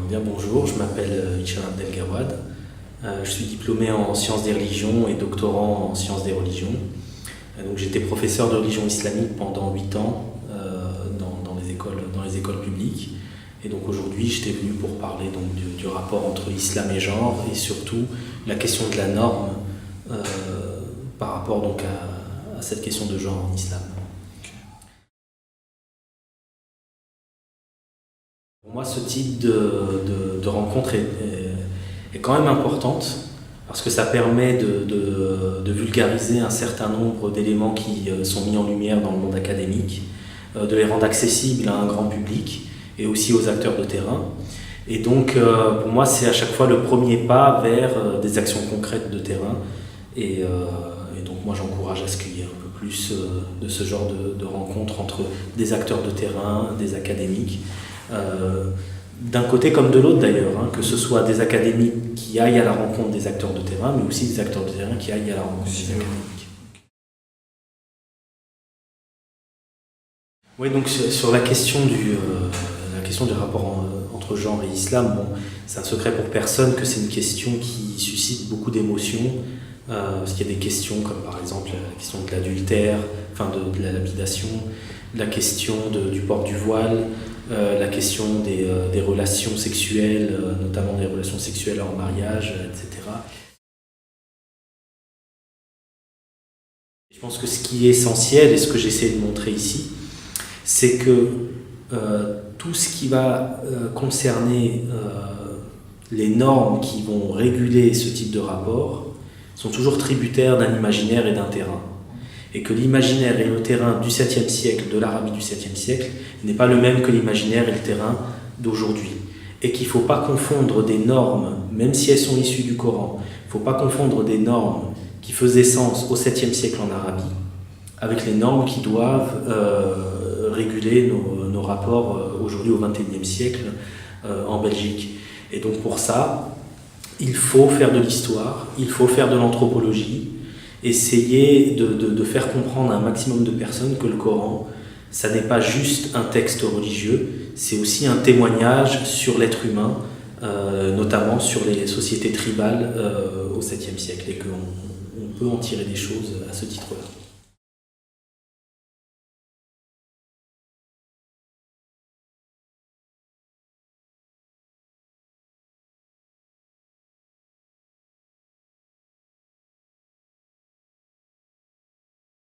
Bien bonjour, je m'appelle Hicham Abdelgawad. Je suis diplômé en sciences des religions et doctorant en sciences des religions. Donc j'étais professeur de religion islamique pendant 8 ans dans les écoles publiques. Et donc aujourd'hui, j'étais venu pour parler donc, du rapport entre islam et genre et surtout la question de la norme par rapport donc, à cette question de genre en islam. Pour moi, ce type de rencontre est quand même importante parce que ça permet de vulgariser un certain nombre d'éléments qui sont mis en lumière dans le monde académique, de les rendre accessibles à un grand public et aussi aux acteurs de terrain. Et donc, pour moi, c'est à chaque fois le premier pas vers des actions concrètes de terrain. Et donc, moi, j'encourage à ce qu'il y ait un peu plus de ce genre de rencontres entre des acteurs de terrain, des académiques, d'un côté comme de l'autre d'ailleurs, que ce soit des académiques qui aillent à la rencontre des acteurs de terrain, mais aussi des acteurs de terrain qui aillent à la rencontre des académiques. Oui, donc sur la question du rapport entre genre et islam, bon, c'est un secret pour personne que c'est une question qui suscite beaucoup d'émotions, parce qu'il y a des questions comme par exemple la question de l'adultère, enfin de la lapidation, la question du port du voile, la question des relations sexuelles, notamment des relations sexuelles hors mariage, etc. Je pense que ce qui est essentiel, et ce que j'essaie de montrer ici, c'est que tout ce qui va concerner les normes qui vont réguler ce type de rapport sont toujours tributaires d'un imaginaire et d'un terrain. Et que l'imaginaire et le terrain du 7e siècle, de l'Arabie du 7e siècle, n'est pas le même que l'imaginaire et le terrain d'aujourd'hui. Et qu'il ne faut pas confondre des normes, même si elles sont issues du Coran, il ne faut pas confondre des normes qui faisaient sens au 7e siècle en Arabie, avec les normes qui doivent réguler nos rapports aujourd'hui au 21e siècle en Belgique. Et donc pour ça, il faut faire de l'histoire, il faut faire de l'anthropologie, essayer de faire comprendre à un maximum de personnes que le Coran, ça n'est pas juste un texte religieux, c'est aussi un témoignage sur l'être humain, notamment sur les sociétés tribales au 7e siècle, et qu'on peut en tirer des choses à ce titre-là.